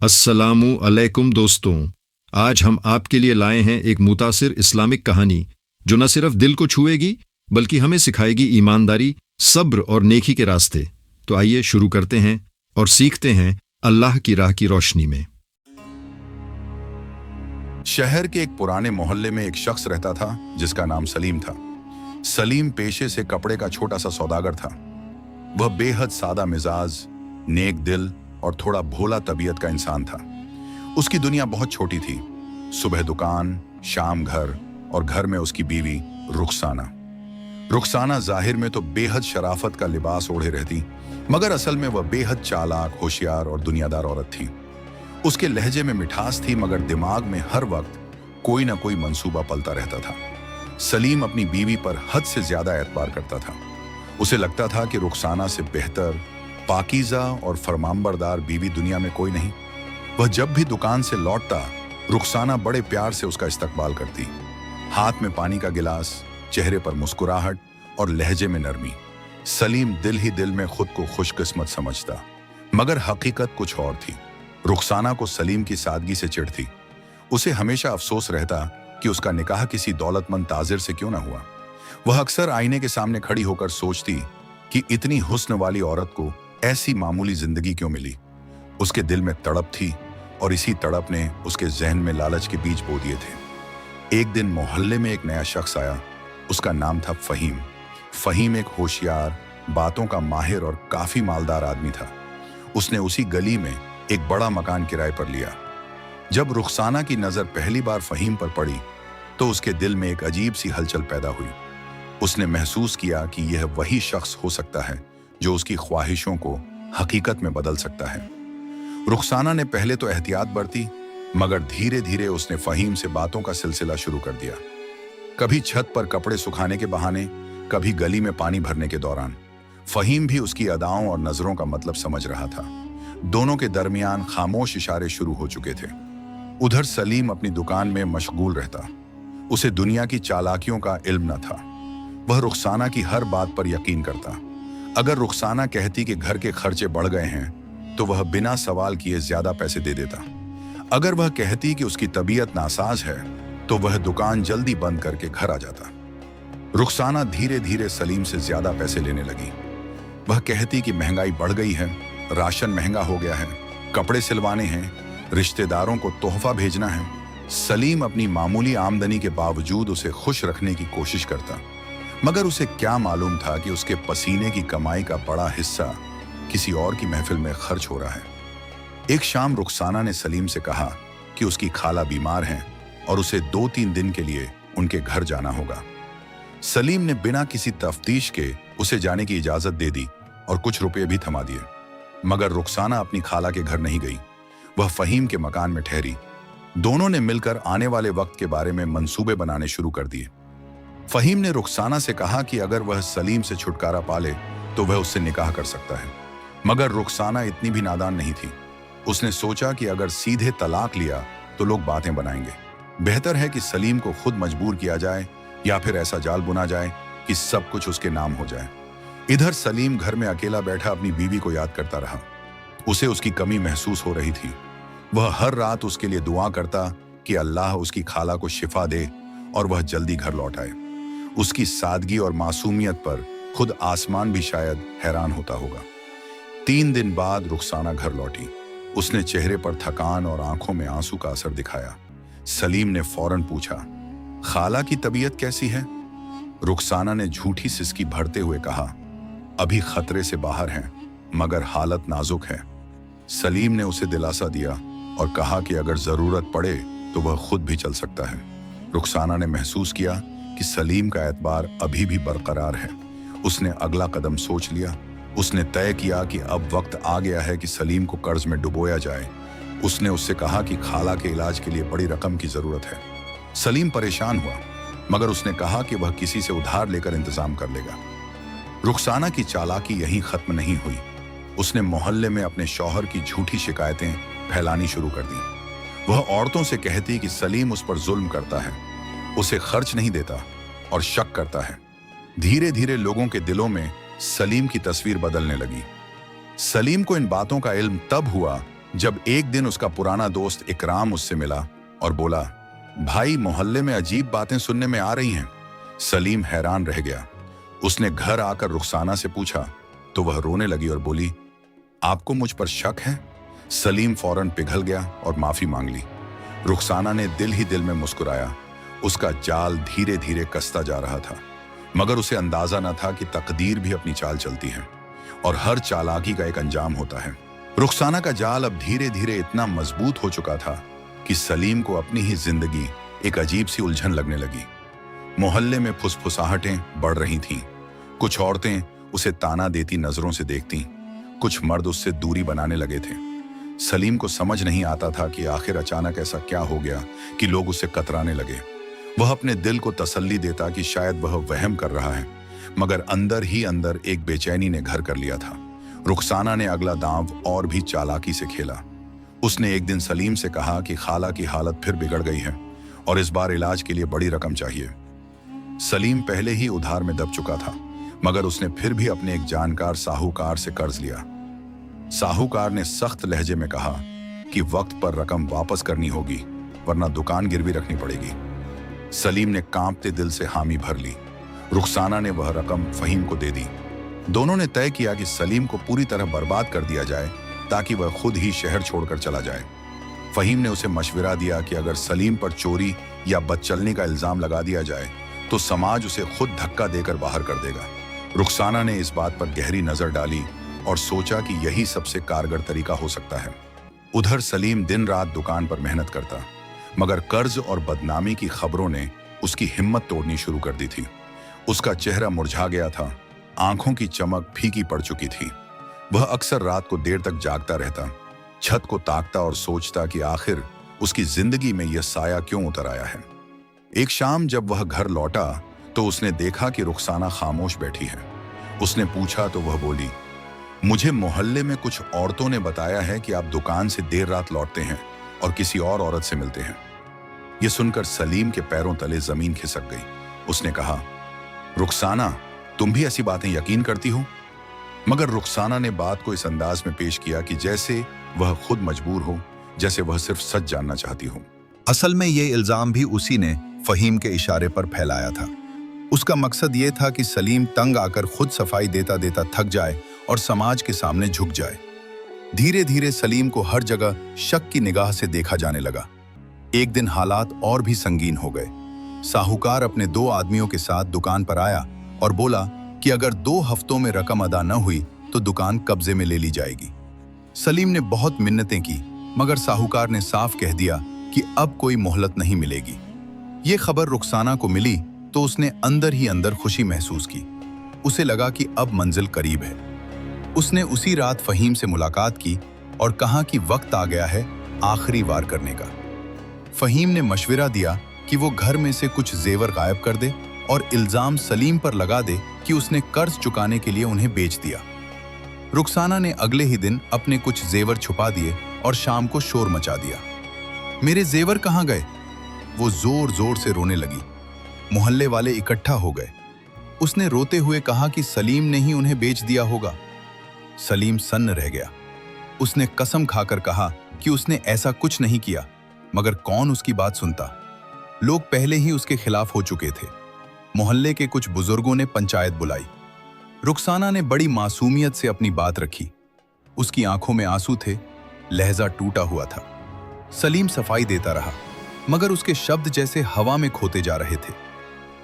अस्सलामु अलैकुम दोस्तों। आज हम आपके लिए लाए हैं एक मुतासिर इस्लामिक कहानी जो न सिर्फ दिल को छुएगी बल्कि हमें सिखाएगी ईमानदारी, सब्र और नेकी के रास्ते। तो आइए शुरू करते हैं और सीखते हैं अल्लाह की राह की रोशनी में। शहर के एक पुराने मोहल्ले में एक शख्स रहता था जिसका नाम सलीम था। सलीम पेशे से कपड़े का छोटा सा सौदागर था। वह बेहद सादा मिजाज, नेक दिल और थोड़ा भोला तबीयत का इंसान था। उसकी दुनिया बहुत छोटी थी। सुबह दुकान, शाम घर और घर में उसकी बीवी रुखसाना जाहिर में तो बेहद शराफत का लिबास ओढ़े रहती, मगर असल में वह बेहद चालाक, होशियार और दुनियादार औरत थी। उसके लहजे में मिठास थी, मगर दिमाग में हर वक्त कोई ना कोई मंसूबा पलता रहता था। सलीम अपनी बीवी पर हद से ज्यादा एतबार करता था। उसे लगता था कि रुखसाना से बेहतर, पाकीज़ा और फरमानबरदार बीवी दुनिया में कोई नहीं। वह जब भी दुकान से लौटता, रुखसाना बड़े प्यार से उसका इस्तकबाल करती। हाथ में पानी का गिलास, चेहरे पर मुस्कुराहट और लहजे में नरमी। सलीम दिल ही दिल में खुद को खुशकिस्मत समझता, मगर हकीकत कुछ और थी। रुखसाना को सलीम की सादगी से चिढ़ थी। उसे हमेशा अफसोस रहता कि उसका निकाह किसी दौलतमंद ताजिर से क्यों ना हुआ। वह अक्सर आईने के सामने खड़ी होकर सोचती कि इतनी हुस्न वाली औरत को ऐसी मामूली जिंदगी क्यों मिली। उसके दिल में तड़प थी और इसी तड़प ने उसके जहन में लालच के बीज बो दिए थे। एक दिन मोहल्ले में एक नया शख्स आया। उसका नाम था फहीम एक होशियार, बातों का माहिर और काफी मालदार आदमी था। उसने उसी गली में एक बड़ा मकान किराए पर लिया। जब रुखसाना की नजर पहली बार फहीम पर पड़ी तो उसके दिल में एक अजीब सी हलचल पैदा हुई। उसने महसूस किया कि यह वही शख्स हो सकता है जो उसकी ख्वाहिशों को हकीकत में बदल सकता है। रुखसाना ने पहले तो एहतियात बरती, मगर धीरे धीरे उसने फहीम से बातों का सिलसिला शुरू कर दिया। कभी छत पर कपड़े सुखाने के बहाने, कभी गली में पानी भरने के दौरान। फहीम भी उसकी अदाओं और नजरों का मतलब समझ रहा था। दोनों के दरमियान खामोश इशारे शुरू हो चुके थे। उधर सलीम अपनी दुकान में मशगूल रहता। उसे दुनिया की चालाकियों का इल्म न था। वह रुखसाना की हर बात पर यकीन करता। अगर रुखसाना कहती कि घर के खर्चे बढ़ गए हैं तो वह बिना सवाल किए ज्यादा पैसे दे देता। अगर वह कहती कि उसकी तबीयत नासाज है तो वह दुकान जल्दी बंद करके घर आ जाता। रुखसाना धीरे धीरे सलीम से ज्यादा पैसे लेने लगी। वह कहती कि महंगाई बढ़ गई है, राशन महंगा हो गया है, कपड़े सिलवाने हैं, रिश्तेदारों को तोहफा भेजना है। सलीम अपनी मामूली आमदनी के बावजूद उसे खुश रखने की कोशिश करता, मगर उसे क्या मालूम था कि उसके पसीने की कमाई का बड़ा हिस्सा किसी और की महफिल में खर्च हो रहा है। एक शाम रुखसाना ने सलीम से कहा कि उसकी खाला बीमार हैं और उसे 2-3 दिन के लिए उनके घर जाना होगा। सलीम ने बिना किसी तफ्तीश के उसे जाने की इजाजत दे दी और कुछ रुपए भी थमा दिए, मगर रुखसाना अपनी खाला के घर नहीं गई। वह फहीम के मकान में ठहरी। दोनों ने मिलकर आने वाले वक्त के बारे में मंसूबे बनाने शुरू कर दिए। फहीम ने रुखसाना से कहा कि अगर वह सलीम से छुटकारा पाले तो वह उससे निकाह कर सकता है, मगर रुखसाना इतनी भी नादान नहीं थी। उसने सोचा कि अगर सीधे तलाक लिया तो लोग बातें बनाएंगे। बेहतर है कि सलीम को खुद मजबूर किया जाए या फिर ऐसा जाल बुना जाए कि सब कुछ उसके नाम हो जाए। इधर सलीम घर में अकेला बैठा अपनी बीवी को याद करता रहा। उसे उसकी कमी महसूस हो रही थी। वह हर रात उसके लिए दुआ करता कि अल्लाह उसकी खाला को शिफा दे और वह जल्दी घर लौट आए। उसकी सादगी और मासूमियत पर खुद आसमान भी शायद हैरान होता होगा। 3 दिन बाद रुखसाना घर लौटी। उसने चेहरे पर थकान और आंखों में आंसू का असर दिखाया। सलीम ने फौरन पूछा, खाला की तबीयत कैसी है? रुखसाना ने झूठी सिसकी भरते हुए कहा, अभी खतरे से बाहर हैं, मगर हालत नाजुक है। सलीम ने उसे दिलासा दिया और कहा कि अगर जरूरत पड़े तो वह खुद भी चल सकता है। रुखसाना ने महसूस किया कि सलीम का एतबार अभी भी बरकरार है। उसने अगला कदम सोच लिया। उसने तय किया कि अब वक्त आ गया है कि सलीम को कर्ज में डुबोया जाए। उसने उससे कहा कि खाला के इलाज के लिए बड़ी रकम की जरूरत है। सलीम परेशान हुआ, मगर उसने कहा कि वह किसी से उधार लेकर इंतजाम कर लेगा। रुखसाना की चालाकी यहीं खत्म नहीं हुई। उसने मोहल्ले में अपने शौहर की झूठी शिकायतें फैलानी शुरू कर दी। वह औरतों से कहती कि सलीम उस पर जुल्म करता है, उसे खर्च नहीं देता और शक करता है। धीरे धीरे लोगों के दिलों में सलीम की तस्वीर बदलने लगी। सलीम को इन बातों का इल्म तब हुआ जब एक दिन उसका पुराना दोस्त इकराम उससे मिला और बोला, भाई मोहल्ले में अजीब बातें सुनने में आ रही हैं। सलीम हैरान रह गया। उसने घर आकर रुखसाना से पूछा तो वह रोने लगी और बोली, आपको मुझ पर शक है? सलीम फौरन पिघल गया और माफी मांग ली। रुखसाना ने दिल ही दिल में मुस्कुराया। उसका जाल धीरे धीरे कसता जा रहा था, मगर उसे अंदाजा न था कि तकदीर भी अपनी चाल चलती है और हर चालाकी का एक अंजाम होता है। रुखसाना का जाल अब धीरे धीरे इतना मजबूत हो चुका था कि सलीम को अपनी ही जिंदगी एक अजीब सी उलझन लगने लगी। मोहल्ले में फुसफुसाहटें बढ़ रही थीं। कुछ औरतें उसे ताना देती नजरों से देखतीं, कुछ मर्द उससे दूरी बनाने लगे थे। सलीम को समझ नहीं आता था कि आखिर अचानक ऐसा क्या हो गया कि लोग उससे कतराने लगे। वह अपने दिल को तसल्ली देता कि शायद वह वहम कर रहा है, मगर अंदर ही अंदर एक बेचैनी ने घर कर लिया था। रुखसाना ने अगला दांव और भी चालाकी से खेला। उसने एक दिन सलीम से कहा कि खाला की हालत फिर बिगड़ गई है और इस बार इलाज के लिए बड़ी रकम चाहिए। सलीम पहले ही उधार में दब चुका था, मगर उसने फिर भी अपने एक जानकार साहूकार से कर्ज लिया। साहूकार ने सख्त लहजे में कहा कि वक्त पर रकम वापस करनी होगी, वरना दुकान गिरवी रखनी पड़ेगी। सलीम ने कांपते दिल से हामी भर ली। रुखसाना ने वह रकम फहीम को दे दी। दोनों ने तय किया कि सलीम को पूरी तरह बर्बाद कर दिया जाए ताकि वह खुद ही शहर छोड़कर चला जाए। फहीम ने उसे मशविरा दिया कि अगर सलीम पर चोरी या बदचलनी का इल्जाम लगा दिया जाए तो समाज उसे खुद धक्का देकर बाहर कर देगा। रुखसाना ने इस बात पर गहरी नजर डाली और सोचा कि यही सबसे कारगर तरीका हो सकता है। उधर सलीम दिन रात दुकान पर मेहनत करता, मगर कर्ज और बदनामी की खबरों ने उसकी हिम्मत तोड़नी शुरू कर दी थी। उसका चेहरा मुरझा गया था, आंखों की चमक फीकी पड़ चुकी थी। वह अक्सर रात को देर तक जागता रहता, छत को ताकता और सोचता कि आखिर उसकी जिंदगी में यह साया क्यों उतर आया है। एक शाम जब वह घर लौटा तो उसने देखा कि रुखसाना खामोश बैठी है। उसने पूछा तो वह बोली, मुझे मोहल्ले में कुछ औरतों ने बताया है कि आप दुकान से देर रात लौटते हैं और किसी और औरत से मिलते हैं। यह सुनकर सलीम के पैरों तले जमीन खिसक गई। उसने कहा, रुखसाना, तुम भी ऐसी बातें यकीन करती हो? मगर रुखसाना ने बात को इस अंदाज में पेश किया कि जैसे वह खुद मजबूर हो, जैसे वह सिर्फ सच जानना चाहती हो। असल में ये इल्जाम भी उसी ने फहीम के इशारे पर फैलाया था। उसका मकसद ये था कि सलीम तंग आकर खुद सफाई देता देता थक जाए और समाज के सामने झुक जाए। धीरे धीरे सलीम को हर जगह शक की निगाह से देखा जाने लगा। एक दिन हालात और भी संगीन हो गए। साहूकार अपने 2 आदमियों के साथ दुकान पर आया और बोला कि अगर 2 हफ्तों में रकम अदा न हुई तो दुकान कब्जे में ले ली जाएगी। सलीम ने बहुत मिन्नतें की, मगर साहूकार ने साफ कह दिया कि अब कोई मोहलत नहीं मिलेगी। ये खबर रुखसाना को मिली तो उसने अंदर ही अंदर खुशी महसूस की। उसे लगा कि अब मंजिल करीब है। उसने उसी रात फहीम से मुलाकात की और कहा कि वक्त आ गया है आखिरी वार करने का। फहीम ने मशविरा दिया कि वो घर में से कुछ जेवर गायब कर दे और इल्जाम सलीम पर लगा दे कि उसने कर्ज चुकाने के लिए उन्हें बेच दिया। रुखसाना ने अगले ही दिन अपने कुछ जेवर छुपा दिए और शाम को शोर मचा दिया। मेरे जेवर कहाँ गए? वो जोर जोर से रोने लगी। मोहल्ले वाले इकट्ठा हो गए। उसने रोते हुए कहा कि सलीम ने ही उन्हें बेच दिया होगा। सलीम सन्न रह गया। उसने कसम खाकर कहा कि उसने ऐसा कुछ नहीं किया, मगर कौन उसकी बात सुनता। लोग पहले ही उसके खिलाफ हो चुके थे। मोहल्ले के कुछ बुजुर्गों ने पंचायत बुलाई। रुखसाना ने बड़ी मासूमियत से अपनी बात रखी। उसकी आंखों में आंसू थे, लहजा टूटा हुआ था। सलीम सफाई देता रहा, मगर उसके शब्द जैसे हवा में खोते जा रहे थे।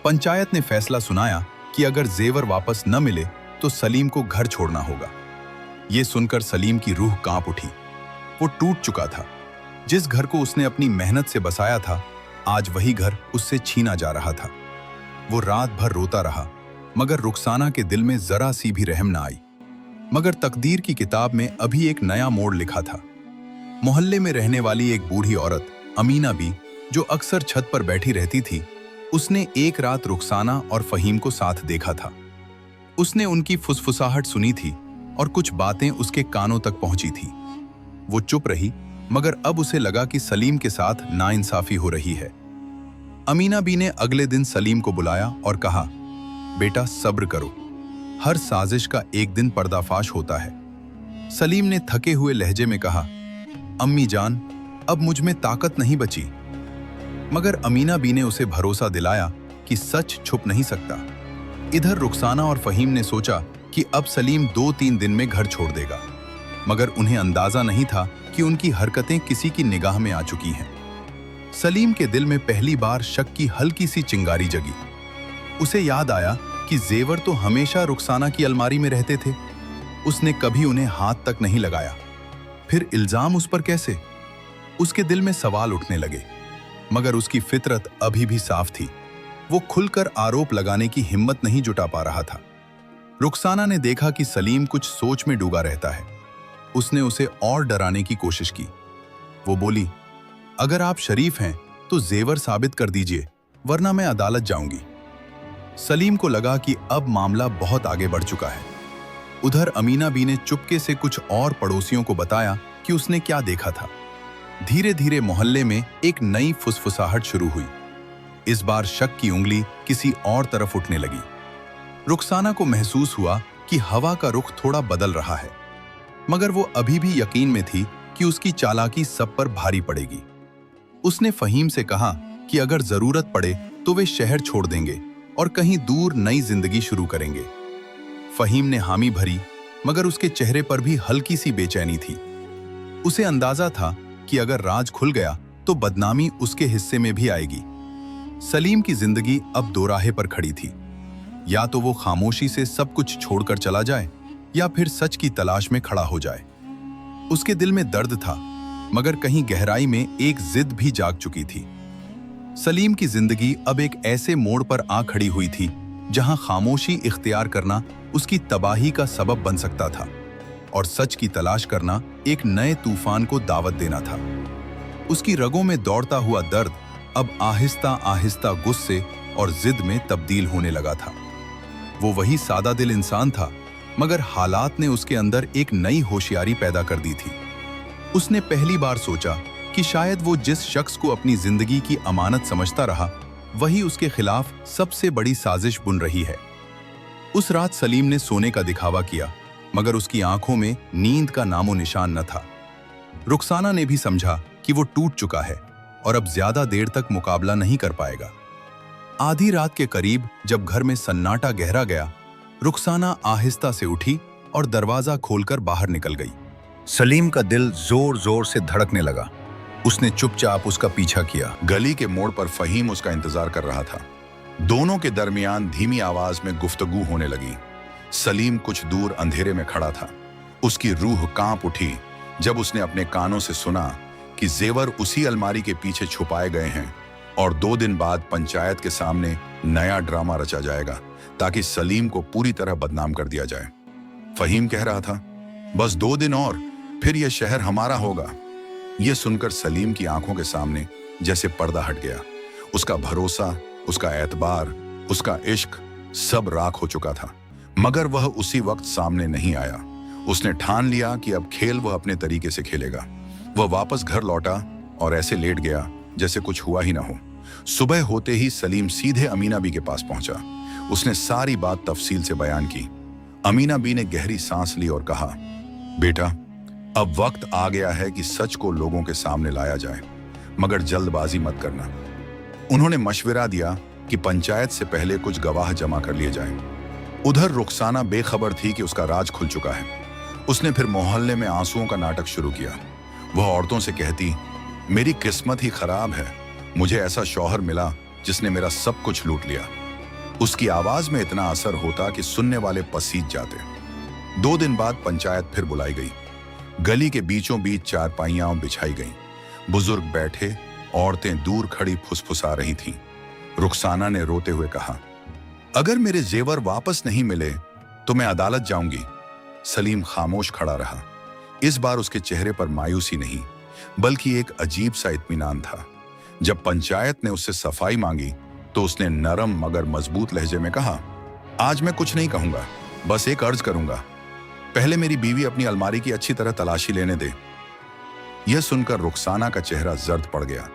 पंचायत ने फैसला सुनाया कि अगर जेवर वापस न मिले तो सलीम को घर छोड़ना होगा। यह सुनकर सलीम की रूह कांप उठी। वो टूट चुका था। जिस घर को उसने अपनी मेहनत से बसाया था, आज वही घर उससे छीना जा रहा था। वो रात भर रोता रहा, मगर रुखसाना के दिल में जरा सी भी रहम न आई। मगर तकदीर की किताब में अभी एक नया मोड़ लिखा था। मोहल्ले में रहने वाली एक बूढ़ी औरत अमीना बी, जो अक्सर छत पर बैठी रहती थी, उसने एक रात रुखसाना और फहीम को साथ देखा था। उसने उनकी फुसफुसाहट सुनी थी और कुछ बातें उसके कानों तक पहुंची थी। वो चुप रही, मगर अब उसे लगा कि सलीम के साथ नाइंसाफी हो रही है। अमीना बी ने अगले दिन सलीम को बुलाया और कहा, बेटा सब्र करो, हर साजिश का एक दिन पर्दाफाश होता है। सलीम ने थके हुए लहजे में कहा, अम्मी जान, अब मुझ में ताकत नहीं बची। मगर अमीना बी ने उसे भरोसा दिलाया कि सच छुप नहीं सकता। इधर रुखसाना और फहीम ने सोचा कि अब सलीम 2-3 दिन में घर छोड़ देगा, मगर उन्हें अंदाजा नहीं था कि उनकी हरकतें किसी की निगाह में आ चुकी हैं। सलीम के दिल में पहली बार शक की हल्की सी चिंगारी जगी। उसे याद आया कि जेवर तो हमेशा रुखसाना की अलमारी में रहते थे, उसने कभी उन्हें हाथ तक नहीं लगाया, फिर इल्जाम उस पर कैसे? उसके दिल में सवाल उठने लगे, मगर उसकी फितरत अभी भी साफ थी। वो खुलकर आरोप लगाने की हिम्मत नहीं जुटा पा रहा था। रुखसाना ने देखा कि सलीम कुछ सोच में डूबा रहता है। उसने उसे और डराने की कोशिश की। वो बोली, अगर आप शरीफ हैं तो जेवर साबित कर दीजिए, वरना मैं अदालत जाऊंगी। सलीम को लगा कि अब मामला बहुत आगे बढ़ चुका है। उधर अमीना बी ने चुपके से कुछ और पड़ोसियों को बताया कि उसने क्या देखा था। धीरे धीरे मोहल्ले में एक नई फुसफुसाहट शुरू हुई। इस बार शक की उंगली किसी और तरफ उठने लगी। रुखसाना को महसूस हुआ कि हवा का रुख थोड़ा बदल रहा है, मगर वो अभी भी यकीन में थी कि उसकी चालाकी सब पर भारी पड़ेगी। उसने फहीम से कहा कि अगर जरूरत पड़े तो वे शहर छोड़ देंगे और कहीं दूर नई जिंदगी शुरू करेंगे। फहीम ने हामी भरी, मगर उसके चेहरे पर भी हल्की सी बेचैनी थी। उसे अंदाजा था कि अगर राज खुल गया तो बदनामी उसके हिस्से में भी आएगी। सलीम की जिंदगी अब दो राहे पर खड़ी थी। या तो वो खामोशी से सब कुछ छोड़कर चला जाए, या फिर सच की तलाश में खड़ा हो जाए। उसके दिल में दर्द था, मगर कहीं गहराई में एक जिद भी जाग चुकी थी। सलीम की जिंदगी अब एक ऐसे मोड़ पर आ खड़ी हुई थी जहां खामोशी इख्तियार करना उसकी तबाही का सबब बन सकता था, और सच की तलाश करना एक नए तूफान को दावत देना था। उसकी रगों में दौड़ता हुआ दर्द अब आहिस्ता आहिस्ता गुस्से और जिद में तब्दील होने लगा था। वो वही सादा दिल इंसान था, मगर हालात ने उसके अंदर एक नई होशियारी पैदा कर दी थी। उसने पहली बार सोचा कि शायद वो जिस शख्स को अपनी जिंदगी की अमानत समझता रहा, वही उसके खिलाफ सबसे बड़ी साजिश बुन रही है। उस रात सलीम ने सोने का दिखावा किया, मगर उसकी आंखों में नींद का नामो निशान न था। रुखसाना ने भी समझा कि वो टूट चुका है और अब ज्यादा देर तक मुकाबला नहीं कर पाएगा। आधी रात के करीब जब घर में सन्नाटा गहरा गया, रुखसाना आहिस्ता से उठी और दरवाजा खोलकर बाहर निकल गई। सलीम का दिल जोर जोर से धड़कने लगा। उसने चुपचाप उसका पीछा किया। गली के मोड़ पर फहीम उसका इंतजार कर रहा था। दोनों के दरमियान धीमी आवाज में गुफ्तगू होने लगी। सलीम कुछ दूर अंधेरे में खड़ा था। उसकी रूह कांप उठी जब उसने अपने कानों से सुना कि जेवर उसी अलमारी के पीछे छुपाए गए हैं और 2 दिन बाद पंचायत के सामने नया ड्रामा रचा जाएगा ताकि सलीम को पूरी तरह बदनाम कर दिया जाए। फहीम कह रहा था, बस 2 दिन और फिर यह शहर हमारा होगा। यह सुनकर सलीम की आंखों के सामने जैसे पर्दा हट गया। उसका भरोसा, उसका एतबार, उसका इश्क सब राख हो चुका था, मगर वह उसी वक्त सामने नहीं आया। उसने ठान लिया कि अब खेल वह अपने तरीके से खेलेगा। वह वापस घर लौटा और ऐसे लेट गया जैसे कुछ हुआ ही ना हो। सुबह होते ही सलीम सीधे अमीना बी के पास पहुंचा। उसने सारी बात तफसील से बयान की। अमीना बी ने गहरी सांस ली और कहा, बेटा, अब वक्त आ गया है कि सच को लोगों के सामने लाया जाए, मगर जल्दबाजी मत करना। उन्होंने मशवरा दिया कि पंचायत से पहले कुछ गवाह जमा कर लिए जाएं। उधर रुखसाना बेखबर थी कि उसका राज खुल चुका है। उसने फिर मोहल्ले में आंसुओं का नाटक शुरू किया। वह औरतों से कहती, मेरी किस्मत ही खराब है, मुझे ऐसा शौहर मिला जिसने मेरा सब कुछ लूट लिया। उसकी आवाज में इतना असर होता कि सुनने वाले पसीज जाते। 2 दिन बाद पंचायत फिर बुलाई गई। गली के बीचों बीच चारपाइयां बिछाई गईं। बुजुर्ग बैठे, औरतें दूर खड़ी फुसफुसा रही थीं। रुखसाना ने रोते हुए कहा, अगर मेरे जेवर वापस नहीं मिले तो मैं अदालत जाऊंगी। सलीम खामोश खड़ा रहा। इस बार उसके चेहरे पर मायूसी नहीं, बल्कि एक अजीब सा इत्मीनान था। जब पंचायत ने उससे सफाई मांगी तो उसने नरम मगर मजबूत लहजे में कहा, आज मैं कुछ नहीं कहूंगा, बस एक अर्ज करूंगा, पहले मेरी बीवी अपनी अलमारी की अच्छी तरह तलाशी लेने दे। यह सुनकर रुखसाना का चेहरा जर्द पड़ गया।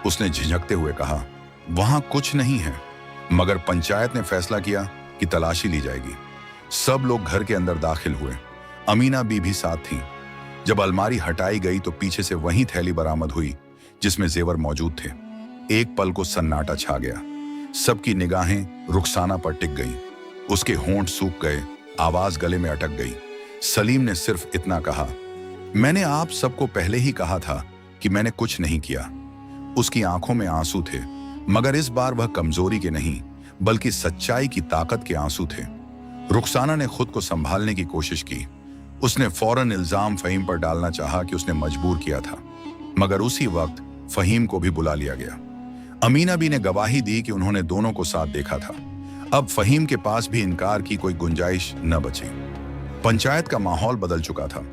उसने झिझकते हुए कहा, वहां कुछ नहीं है, मगर पंचायत ने फैसला किया कि तलाशी ली जाएगी। सब लोग घर के अंदर दाखिल हुए। अमीना बी भी साथ थी। जब अलमारी हटाई गई तो पीछे से वही थैली बरामद हुई जिसमें जेवर मौजूद थे। एक पल को सन्नाटा छा गया। सबकी निगाहें रुखसाना पर टिक गईं। उसके होंठ सूख गए, आवाज गले में अटक गई। सलीम ने सिर्फ इतना कहा, मैंने आप सबको पहले ही कहा था कि मैंने कुछ नहीं किया। उसकी आंखों में आंसू थे, मगर इस बार वह कमजोरी के नहीं बल्कि सच्चाई की ताकत के आंसू थे। रुखसाना ने खुद को संभालने की कोशिश की। उसने फौरन इल्जाम फहीम पर डालना चाहा कि उसने मजबूर किया था, मगर उसी वक्त फहीम को भी बुला लिया गया। अमीना भी ने गवाही दी कि उन्होंने दोनों को साथ देखा था। अब फहीम के पास भी इनकार की कोई गुंजाइश न बची। पंचायत का माहौल बदल चुका था।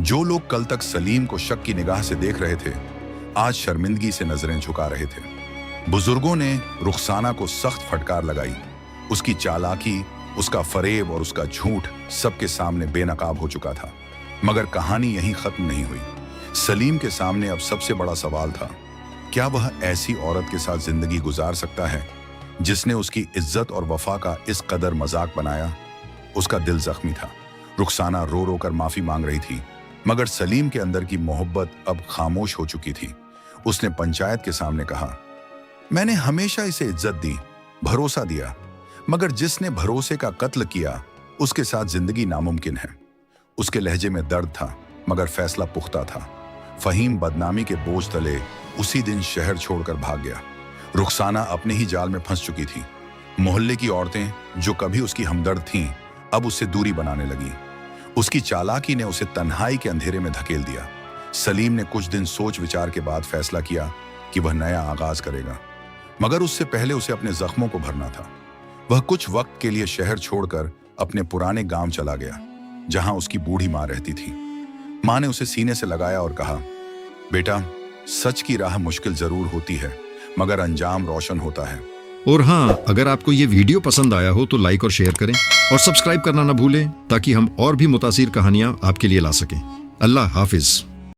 जो लोग कल तक सलीम को शक की निगाह से देख रहे थे, आज शर्मिंदगी से नजरें झुका रहे थे। बुजुर्गों ने रुखसाना को सख्त फटकार लगाई। उसकी चालाकी, उसका फरेब और उसका झूठ सबके सामने बेनकाब हो चुका था। मगर कहानी यहीं खत्म नहीं हुई। सलीम के सामने अब सबसे बड़ा सवाल था, क्या वह ऐसी औरत के साथ जिंदगी गुजार सकता है जिसने उसकी इज्जत और वफा का इस कदर मजाक बनाया? उसका दिल जख्मी था। रुखसाना रो रो कर माफी मांग रही थी, मगर सलीम के अंदर की मोहब्बत अब खामोश हो चुकी थी। उसने पंचायत के सामने कहा, मैंने हमेशा इसे इज्जत दी, भरोसा दिया, मगर जिसने भरोसे का कत्ल किया उसके साथ जिंदगी नामुमकिन है। उसके लहजे में दर्द था, मगर फैसला पुख्ता था। फहीम बदनामी के बोझ तले उसी दिन शहर छोड़कर भाग गया। रुखसाना अपने ही जाल में फंस चुकी थी। मोहल्ले की औरतें जो कभी उसकी हमदर्द थीं, अब उससे दूरी बनाने लगी। उसकी चालाकी ने उसे तन्हाई के अंधेरे में धकेल दिया। सलीम ने कुछ दिन सोच विचार के बाद फैसला किया कि वह नया आगाज करेगा, मगर उससे पहले उसे अपने जख्मों को भरना था। वह कुछ वक्त के लिए शहर छोड़कर अपने पुराने गांव चला गया, जहां उसकी बूढ़ी मां रहती थी। मां ने उसे सीने से लगाया और कहा, बेटा, सच की राह मुश्किल जरूर होती है, मगर अंजाम रोशन होता है। और हाँ, अगर आपको ये वीडियो पसंद आया हो तो लाइक और शेयर करें और सब्सक्राइब करना ना भूलें, ताकि हम और भी मुतासिर कहानियां आपके लिए ला सकें। अल्लाह हाफिज।